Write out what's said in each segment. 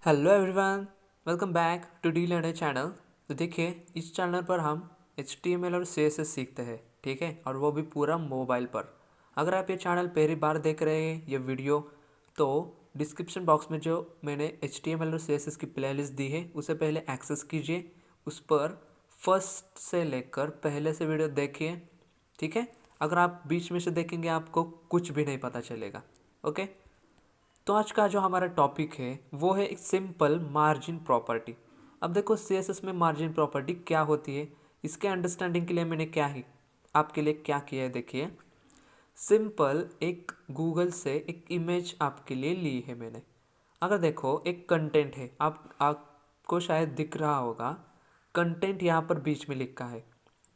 Hello everyone, welcome back to the learner channel. तो देखिए, इस चैनल पर हम HTML और CSS सीखते हैं, ठीक है, और वो भी पूरा मोबाइल पर। अगर आप ये चैनल पहली बार देख रहे हैं ये वीडियो, तो डिस्क्रिप्शन बॉक्स में जो मैंने HTML और CSS की प्लेलिस्ट दी है उसे पहले एक्सेस कीजिए। उस पर फर्स्ट से लेकर पहले से वीडियो देखिए, ठीक है। अगर आप बीच में से देखेंगे आपको कुछ भी नहीं पता चलेगा। ओके, तो आज का जो हमारा टॉपिक है वो है एक सिंपल मार्जिन प्रॉपर्टी। अब देखो, CSS में मार्जिन प्रॉपर्टी क्या होती है, इसके अंडरस्टैंडिंग के लिए मैंने क्या ही आपके लिए क्या किया है। देखिए, सिंपल एक गूगल से एक इमेज आपके लिए ली है मैंने। अगर देखो, एक कंटेंट है, आपको शायद दिख रहा होगा, कंटेंट यहाँ पर बीच में लिखा है,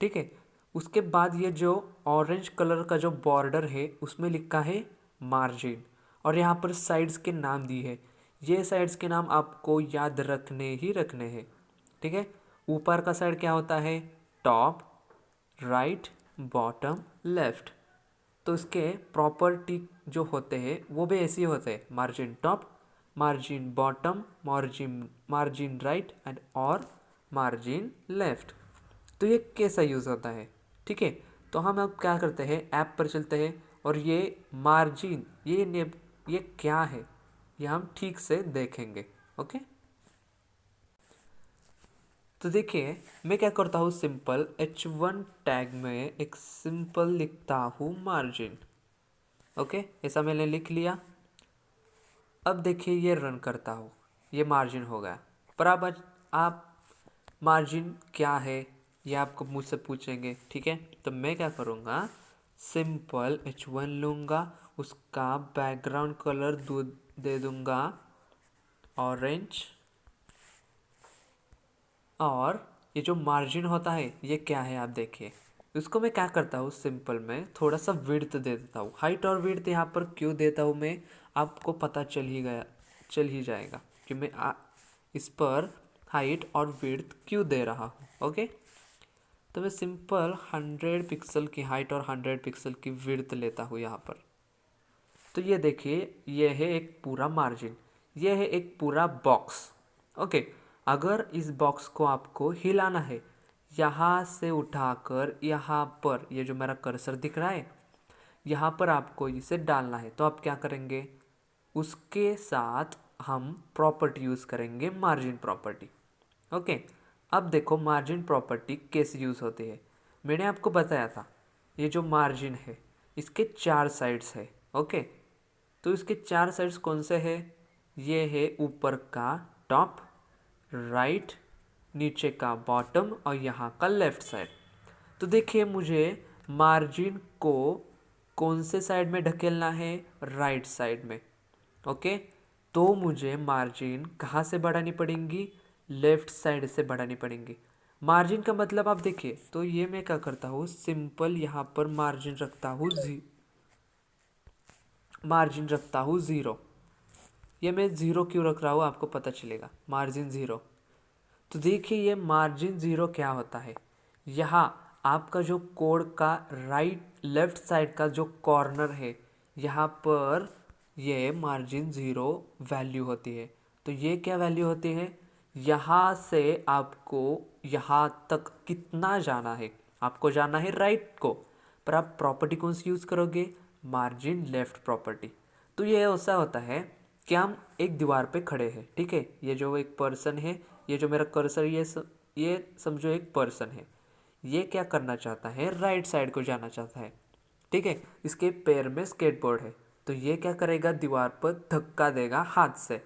ठीक है। उसके बाद ये जो ऑरेंज कलर का जो बॉर्डर है उसमें लिखा है मार्जिन, और यहाँ पर साइड्स के नाम दी है। ये साइड्स के नाम आपको याद रखने ही रखने हैं, ठीक है। ऊपर का साइड क्या होता है? Top, right, bottom, left. तो इसके प्रॉपर्टी जो होते हैं वो भी ऐसे ही होते हैं, margin top, margin bottom, margin margin right and और मार्जिन लेफ्ट। तो ये कैसा यूज़ होता है, ठीक है। तो हम अब क्या करते हैं, ऐप पर चलते हैं और ये मार्जिन ये क्या है ये हम ठीक से देखेंगे। ओके, तो देखिए, मैं क्या करता हूँ, सिंपल H1 टैग में एक सिंपल लिखता हूँ मार्जिन। ओके, ऐसा मैंने लिख लिया। अब देखिए, ये रन करता हूँ, ये मार्जिन हो गया। पर आप मार्जिन क्या है ये आपको मुझसे पूछेंगे, ठीक है। तो मैं क्या करूँगा, सिंपल H1 लूँगा, उसका बैकग्राउंड कलर दे दूँगा ऑरेंज, और ये जो मार्जिन होता है ये क्या है आप देखिए। इसको मैं क्या करता हूँ, सिंपल में थोड़ा सा विड्थ दे देता हूँ। हाइट और विड्थ यहाँ पर क्यों देता हूँ मैं, आपको पता चल ही जाएगा कि मैं इस पर हाइट और विड्थ क्यों दे रहा हूँ। ओके, तो मैं सिंपल 100 पिक्सल की हाइट और 100 पिक्सल की विड्थ लेता हूँ यहाँ पर। तो ये देखिए, ये है एक पूरा मार्जिन, ये है एक पूरा बॉक्स। ओके, अगर इस बॉक्स को आपको हिलाना है, यहाँ से उठाकर यहाँ पर, ये जो मेरा कर्सर दिख रहा है यहाँ पर आपको इसे डालना है, तो आप क्या करेंगे, उसके साथ हम प्रॉपर्टी यूज़ करेंगे, मार्जिन प्रॉपर्टी। ओके, अब देखो मार्जिन प्रॉपर्टी कैसे यूज़ होती है। मैंने आपको बताया था, ये जो मार्जिन है इसके 4 साइड्स है। ओके, तो इसके 4 साइड्स कौन से हैं? ये है ऊपर का टॉप, राइट, नीचे का बॉटम और यहाँ का लेफ्ट साइड। तो देखिए, मुझे मार्जिन को कौन से साइड में ढकेलना है? राइट साइड में। ओके, तो मुझे मार्जिन कहाँ से बढ़ानी पड़ेंगी? लेफ्ट साइड से बढ़ानी पड़ेंगी। मार्जिन का मतलब आप देखिए, तो ये मैं क्या करता हूँ, सिंपल यहाँ पर मार्जिन रखता हूँ 0। ये मैं 0 क्यों रख रहा हूँ आपको पता चलेगा, मार्जिन 0। तो देखिए, ये मार्जिन 0 क्या होता है, यहाँ आपका जो कोड का लेफ्ट साइड का जो कॉर्नर है यहाँ पर ये मार्जिन 0 वैल्यू होती है। तो ये क्या वैल्यू होती है, यहाँ से आपको यहाँ तक कितना जाना है, आपको जाना है राइट को, पर आप प्रॉपर्टी कौन सी यूज़ करोगे? Margin left property. तो ये ऐसा होता है कि हम एक दीवार पे खड़े हैं, ठीक है। ये जो एक पर्सन है, ये जो मेरा कर्सर, ये समझो एक पर्सन है, ये क्या करना चाहता है, राइट साइड को जाना चाहता है, ठीक है। इसके पैर में स्केटबोर्ड है, तो ये क्या करेगा, दीवार पर धक्का देगा हाथ से।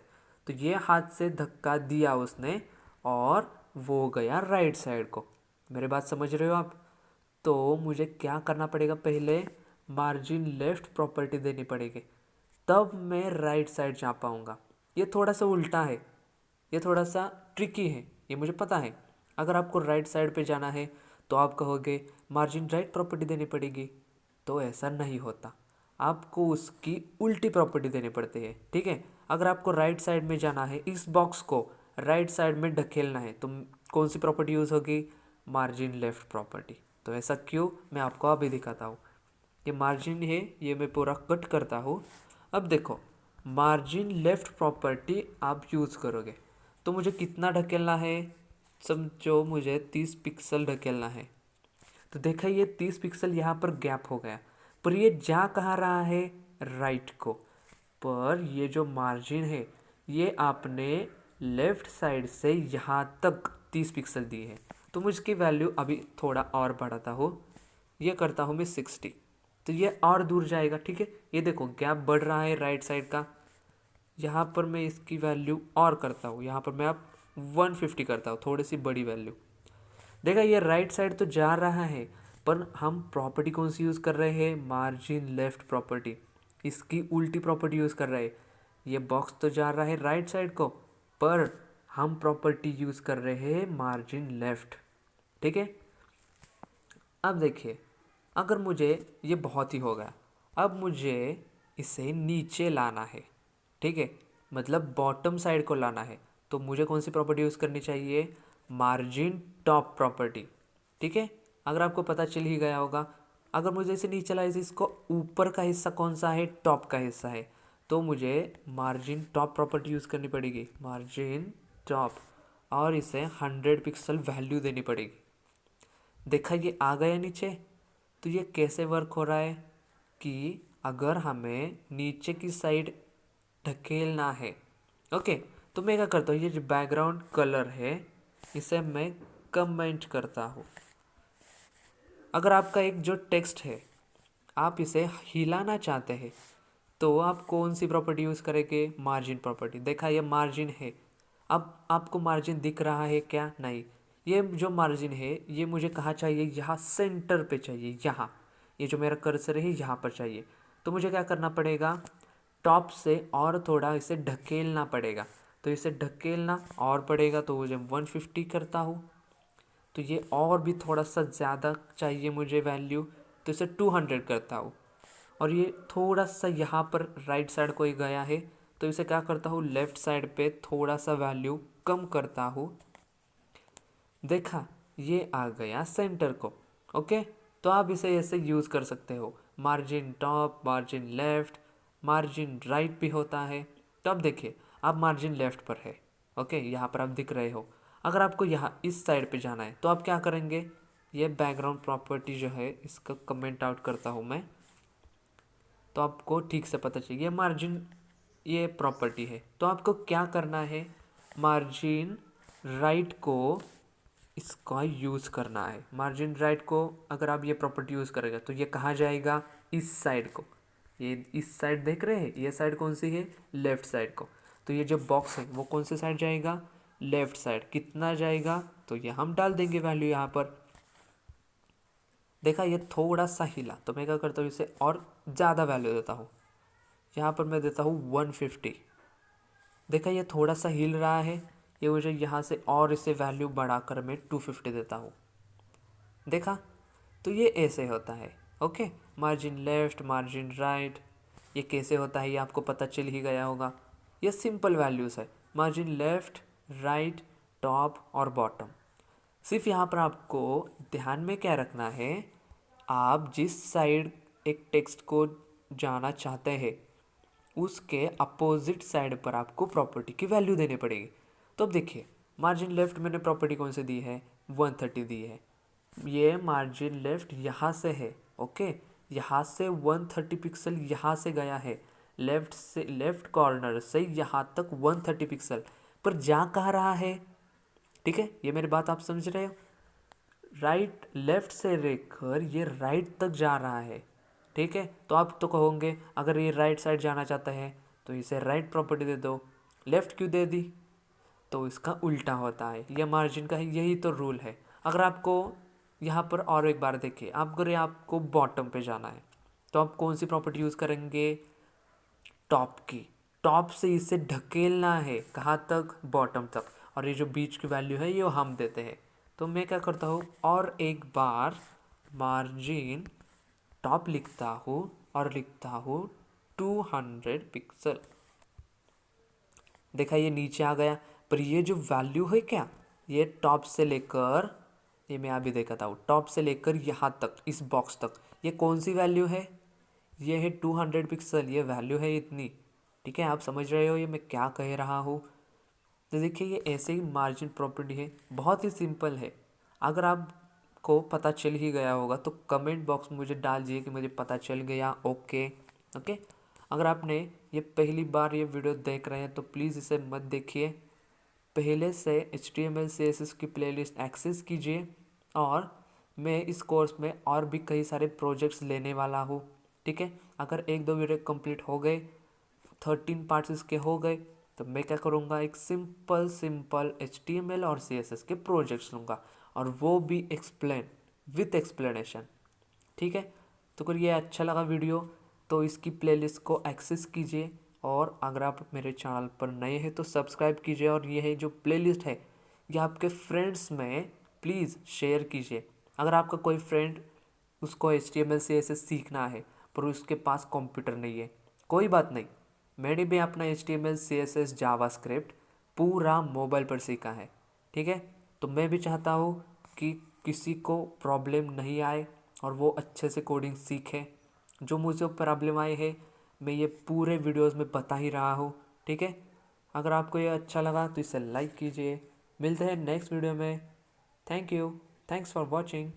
तो ये हाथ से धक्का दिया उसने और वो गया राइट साइड को। मेरी बात समझ रहे हो आप? तो मुझे क्या करना पड़ेगा, पहले मार्जिन लेफ्ट प्रॉपर्टी देनी पड़ेगी, तब मैं राइट साइड जा पाऊँगा। ये थोड़ा सा उल्टा है, ये थोड़ा सा ट्रिकी है, ये मुझे पता है। अगर आपको राइट साइड पे जाना है तो आप कहोगे मार्जिन राइट प्रॉपर्टी देनी पड़ेगी, तो ऐसा नहीं होता, आपको उसकी उल्टी प्रॉपर्टी देनी पड़ती है, ठीक है। अगर आपको राइट साइड में जाना है, इस बॉक्स को राइट साइड में ढकेलना है, तो कौन सी प्रॉपर्टी यूज़ होगी? Margin left property. तो ऐसा क्यों, मैं आपको अभी दिखाता हूँ। ये मार्जिन है, ये मैं पूरा कट करता हूँ। अब देखो, मार्जिन लेफ्ट प्रॉपर्टी आप यूज़ करोगे तो मुझे कितना ढकेलना है, समझो मुझे 30 पिक्सल ढकेलना है। तो देखा ये 30 पिक्सल यहाँ पर गैप हो गया, पर ये जा कहाँ रहा है, राइट को। पर ये जो मार्जिन है ये आपने लेफ्ट साइड से यहाँ तक 30 पिक्सल दी है, तो मुझ इसकी वैल्यू अभी थोड़ा और बढ़ाता हूँ, ये करता हूँ मैं 60, तो ये और दूर जाएगा। ठीक है, ये देखो गैप बढ़ रहा है राइट साइड का। यहाँ पर मैं इसकी वैल्यू और करता हूँ, यहाँ पर मैं अब 150 करता हूँ, थोड़ी सी बड़ी वैल्यू। देखा ये राइट साइड तो जा रहा है, पर हम प्रॉपर्टी कौन सी यूज़ कर रहे हैं, मार्जिन लेफ्ट प्रॉपर्टी। इसकी उल्टी प्रॉपर्टी यूज़ कर रहे हैं। ये बॉक्स तो जा रहा है राइट साइड को, पर हम प्रॉपर्टी यूज़ कर रहे हैं मार्जिन लेफ्ट। ठीक है, अब देखिए अगर मुझे ये बहुत ही हो गया, अब मुझे इसे नीचे लाना है। ठीक है, मतलब बॉटम साइड को लाना है, तो मुझे कौन सी प्रॉपर्टी यूज़ करनी चाहिए, मार्जिन टॉप प्रॉपर्टी। ठीक है, अगर आपको पता चल ही गया होगा, अगर मुझे इसे नीचे लाए तो इसको ऊपर का हिस्सा कौन सा है, टॉप का हिस्सा है, तो मुझे मार्जिन टॉप प्रॉपर्टी यूज़ करनी पड़ेगी, मार्जिन टॉप, और इसे 100 पिक्सल वैल्यू देनी पड़ेगी। देखा ये आ गया नीचे। तो ये कैसे वर्क हो रहा है कि अगर हमें नीचे की साइड ढकेलना है, ओके, तो मैं क्या करता हूँ, ये जो बैकग्राउंड कलर है इसे मैं कमेंट करता हूँ। अगर आपका एक जो टेक्स्ट है आप इसे हिलाना चाहते हैं तो आप कौन सी प्रॉपर्टी यूज़ करेंगे, मार्जिन प्रॉपर्टी। देखा ये मार्जिन है, अब आपको मार्जिन दिख रहा है क्या, नहीं। ये जो मार्जिन है ये मुझे कहाँ चाहिए, यहाँ सेंटर पे चाहिए, यहाँ ये जो मेरा कर्सर है यहाँ पर चाहिए। तो मुझे क्या करना पड़ेगा, टॉप से और थोड़ा इसे ढकेलना पड़ेगा, तो इसे ढकेलना और पड़ेगा, तो मुझे 150 करता हूँ। तो ये और भी थोड़ा सा ज़्यादा चाहिए मुझे वैल्यू, तो इसे 200 करता हूँ। और ये थोड़ा सा यहाँ पर राइट साइड को ही गया है, तो इसे क्या करता हूँ, लेफ़्ट साइड पे थोड़ा सा वैल्यू कम करता हूँ। देखा ये आ गया सेंटर को। ओके, तो आप इसे ऐसे यूज़ कर सकते हो, margin top, margin left, margin right भी होता है। तो अब देखिए आप मार्जिन लेफ़्ट पर है, ओके, यहाँ पर आप दिख रहे हो। अगर आपको यहाँ इस साइड पे जाना है तो आप क्या करेंगे, ये बैकग्राउंड प्रॉपर्टी जो है इसका कमेंट आउट करता हूँ मैं, तो आपको ठीक से पता चाहिए ये मार्जिन ये प्रॉपर्टी है। तो आपको क्या करना है, मार्जिन राइट को इसका यूज़ करना है। मार्जिन राइट को अगर आप ये प्रॉपर्टी यूज़ करेगा तो ये कहाँ जाएगा, इस साइड को। ये इस साइड देख रहे हैं, ये साइड कौन सी है, लेफ़्ट साइड को। तो ये जो बॉक्स है वो कौन से साइड जाएगा, लेफ़्ट साइड। कितना जाएगा, तो ये हम डाल देंगे वैल्यू यहाँ पर। देखा ये थोड़ा सा हिला, तो मैं क्या करता हूँ इसे और ज़्यादा वैल्यू देता हूँ, यहाँ पर मैं देता हूँ 150। देखा ये थोड़ा सा हिल रहा है, ये मुझे यहाँ से और इसे वैल्यू बढ़ाकर मैं 250 देता हूँ। देखा, तो ये ऐसे होता है। Okay, margin left, margin right, ये कैसे होता है ये आपको पता चल ही गया होगा। ये सिंपल वैल्यूज़ है, मार्जिन लेफ्ट, राइट, टॉप और बॉटम। सिर्फ यहाँ पर आपको ध्यान में क्या रखना है, आप जिस साइड एक टेक्स्ट को जाना चाहते हैं उसके अपोजिट साइड पर आपको प्रॉपर्टी की वैल्यू देनी पड़ेगी। तो अब देखिए मार्जिन लेफ्ट मैंने प्रॉपर्टी कौन से दी है, 130 दी है। ये मार्जिन लेफ्ट यहाँ से है, ओके, यहाँ से 130 पिक्सल यहाँ से गया है, लेफ्ट से लेफ्ट कॉर्नर से यहाँ तक 130 पिक्सल, पर जा कहाँ रहा है। ठीक है, ये मेरी बात आप समझ रहे हो, राइट लेफ्ट से लेकर ये राइट तक जा रहा है। ठीक है, तो आप तो कहोगे अगर ये राइट साइड जाना चाहता है तो इसे राइट प्रॉपर्टी दे दो, लेफ़्ट क्यों दे दी, तो इसका उल्टा होता है। यह मार्जिन का यही तो रूल है। अगर आपको यहाँ पर और एक बार देखिए, आप अगर आपको बॉटम पे जाना है तो आप कौन सी प्रॉपर्टी यूज़ करेंगे, टॉप की। टॉप से इसे ढकेलना है कहाँ तक, बॉटम तक, और ये जो बीच की वैल्यू है ये हम देते हैं। तो मैं क्या करता हूँ, और एक बार मार्जिन टॉप लिखता हूँ और लिखता हूँ 200 पिक्सल। देखा ये नीचे आ गया, पर ये जो वैल्यू है क्या, ये टॉप से लेकर, ये मैं अभी देखा हूँ, टॉप से लेकर यहाँ तक इस बॉक्स तक ये कौन सी वैल्यू है, ये है 200 पिक्सल, ये वैल्यू है इतनी। ठीक है, आप समझ रहे हो ये मैं क्या कह रहा हूँ। तो देखिए ये ऐसे ही मार्जिन प्रॉपर्टी है, बहुत ही सिंपल है। अगर आपको पता चल ही गया होगा तो कमेंट बॉक्स में मुझे डाल दिए कि मुझे पता चल गया। Okay okay. अगर आपने ये पहली बार ये वीडियो देख रहे हैं तो प्लीज़ इसे मत देखिए, पहले से HTML CSS की प्लेलिस्ट एक्सेस कीजिए। और मैं इस कोर्स में और भी कई सारे प्रोजेक्ट्स लेने वाला हूँ। ठीक है, अगर एक दो वीडियो कंप्लीट हो गए, 13 पार्ट्स इसके हो गए, तो मैं क्या करूँगा, एक सिंपल सिंपल HTML और CSS के प्रोजेक्ट्स लूँगा, और वो भी एक्सप्लेन विथ एक्सप्लेनेशन। ठीक है, तो अगर ये अच्छा लगा वीडियो तो इसकी प्लेलिस्ट को एक्सेस कीजिए, और अगर आप मेरे चैनल पर नए हैं तो सब्सक्राइब कीजिए, और ये है जो प्लेलिस्ट है ये आपके फ्रेंड्स में प्लीज़ शेयर कीजिए। अगर आपका कोई फ्रेंड, उसको HTML CSS सीखना है पर उसके पास कंप्यूटर नहीं है, कोई बात नहीं, मैंने भी अपना HTML CSS जावास्क्रिप्ट पूरा मोबाइल पर सीखा है। ठीक है, तो मैं भी चाहता हूँ कि किसी को प्रॉब्लम नहीं आए और वो अच्छे से कोडिंग सीखे। जो मुझे प्रॉब्लम आई है मैं ये पूरे वीडियोस में बता ही रहा हूँ। ठीक है, अगर आपको ये अच्छा लगा तो इसे लाइक कीजिए। मिलते हैं नेक्स्ट वीडियो में। Thank you, thanks for watching.